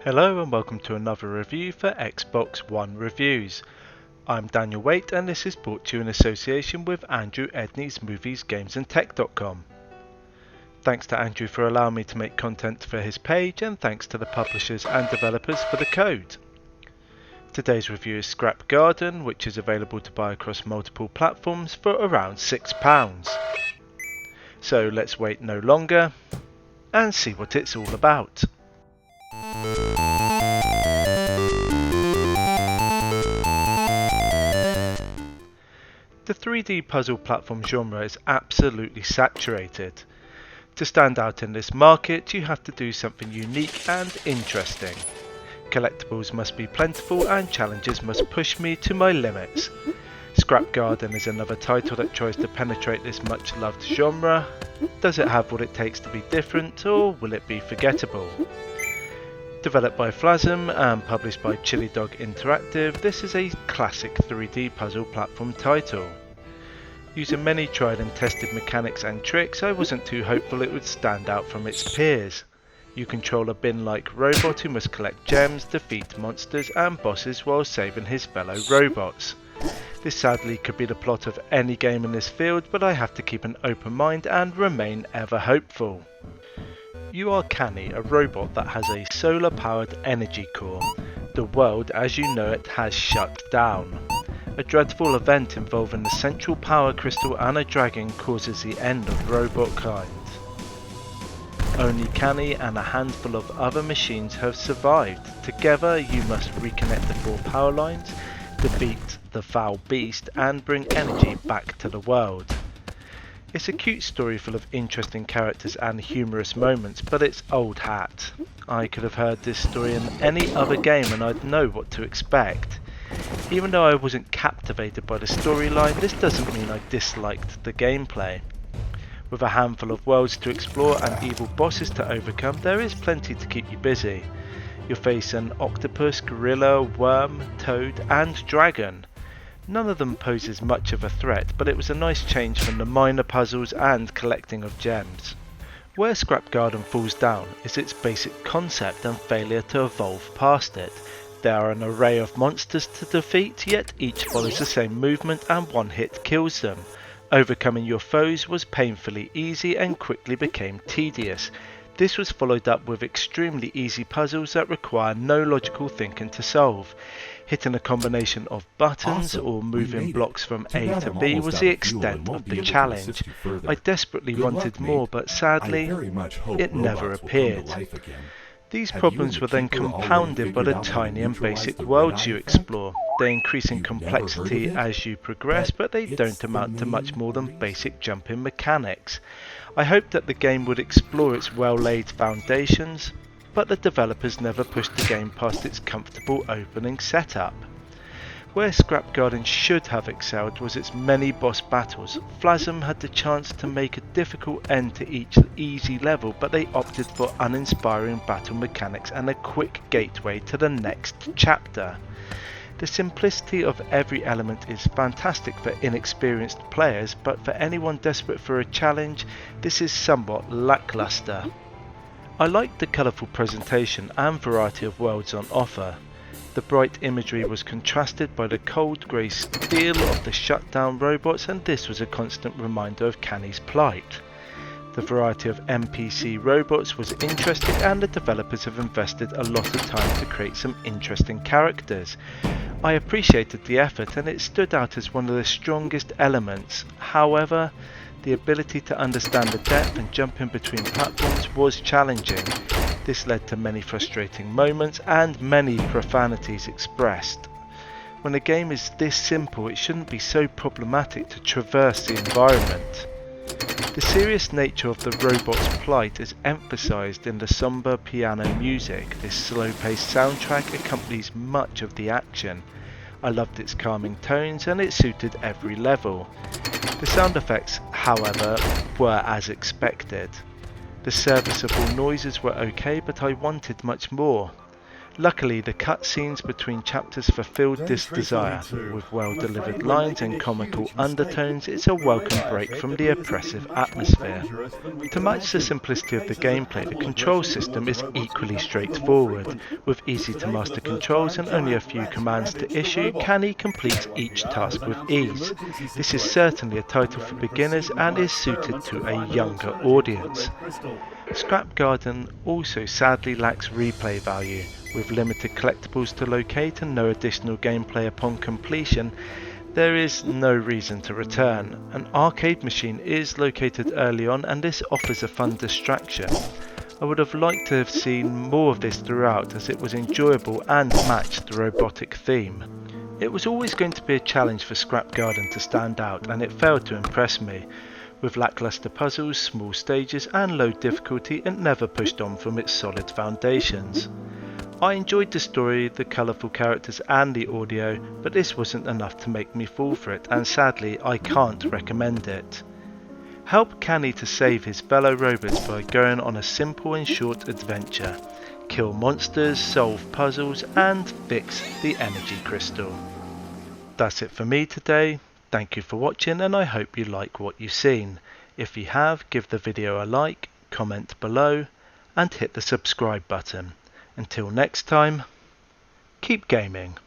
Hello and welcome to another review for Xbox One Reviews. I'm Daniel Waite and this is brought to you in association with Andrew Edney's Movies, Games and Tech.com. Thanks to Andrew for allowing me to make content for his page, and thanks to the publishers and developers for the code. Today's review is Scrap Garden, which is available to buy across multiple platforms for around £6. So let's wait no longer and see what it's all about. The 3D puzzle platform genre is absolutely saturated. To stand out in this market, you have to do something unique and interesting. Collectibles must be plentiful and challenges must push me to my limits. Scrap Garden is another title that tries to penetrate this much loved genre. Does it have what it takes to be different, or will it be forgettable? Developed by Phlasm and published by Chili Dog Interactive, this is a classic 3D puzzle platform title. Using many tried and tested mechanics and tricks, I wasn't too hopeful it would stand out from its peers. You control a bin-like robot who must collect gems, defeat monsters and bosses while saving his fellow robots. This sadly could be the plot of any game in this field, but I have to keep an open mind and remain ever hopeful. You are Canny, a robot that has a solar-powered energy core. The world as you know it has shut down. A dreadful event involving the central power crystal and a dragon causes the end of robot kind. Only Canny and a handful of other machines have survived. Together you must reconnect the 4 power lines, defeat the foul beast and bring energy back to the world. It's a cute story full of interesting characters and humorous moments, but it's old hat. I could have heard this story in any other game and I'd know what to expect. Even though I wasn't captivated by the storyline, this doesn't mean I disliked the gameplay. With a handful of worlds to explore and evil bosses to overcome, there is plenty to keep you busy. You'll face an octopus, gorilla, worm, toad and dragon. None of them poses much of a threat, but it was a nice change from the minor puzzles and collecting of gems. Where Scrap Garden falls down is its basic concept and failure to evolve past it. There are an array of monsters to defeat, yet each follows the same movement and one hit kills them. Overcoming your foes was painfully easy and quickly became tedious. This was followed up with extremely easy puzzles that require no logical thinking to solve. Hitting a combination of buttons or moving blocks from A to B was the extent of the challenge. I desperately wanted more, but sadly, it never appeared. These problems were then compounded by the tiny and basic worlds you explore. They increase in complexity as you progress, but they don't amount to much more than basic jumping mechanics. I hoped that the game would explore its well-laid foundations, but the developers never pushed the game past its comfortable opening setup. Where Scrap Garden should have excelled was its many boss battles. Phlasm had the chance to make a difficult end to each easy level, but they opted for uninspiring battle mechanics and a quick gateway to the next chapter. The simplicity of every element is fantastic for inexperienced players, but for anyone desperate for a challenge, this is somewhat lackluster. I liked the colourful presentation and variety of worlds on offer. The bright imagery was contrasted by the cold grey steel of the shut down robots, and this was a constant reminder of Canny's plight. The variety of NPC robots was interesting, and the developers have invested a lot of time to create some interesting characters. I appreciated the effort and it stood out as one of the strongest elements. However, the ability to understand the depth and jump in between platforms was challenging. This led to many frustrating moments and many profanities expressed. When a game is this simple, it shouldn't be so problematic to traverse the environment. The serious nature of the robot's plight is emphasised in the sombre piano music. This slow-paced soundtrack accompanies much of the action. I loved its calming tones and it suited every level. The sound effects, however, were as expected. The serviceable noises were okay, but I wanted much more. Luckily, the cutscenes between chapters fulfilled this desire. With well-delivered lines and comical undertones, it's a welcome break from the oppressive atmosphere. To match the simplicity of the gameplay, the control system is equally straightforward. With easy-to-master controls and only a few commands to issue, Canny completes each task with ease. This is certainly a title for beginners and is suited to a younger audience. Scrap Garden also sadly lacks replay value. With limited collectibles to locate and no additional gameplay upon completion, there is no reason to return. An arcade machine is located early on and this offers a fun distraction. I would have liked to have seen more of this throughout, as it was enjoyable and matched the robotic theme. It was always going to be a challenge for Scrap Garden to stand out, and it failed to impress me. With lackluster puzzles, small stages and low difficulty, it never pushed on from its solid foundations. I enjoyed the story, the colourful characters and the audio, but this wasn't enough to make me fall for it, and sadly I can't recommend it. Help Canny to save his fellow robots by going on a simple and short adventure. Kill monsters, solve puzzles and fix the energy crystal. That's it for me today. Thank you for watching and I hope you like what you've seen. If you have, give the video a like, comment below and hit the subscribe button. Until next time, keep gaming.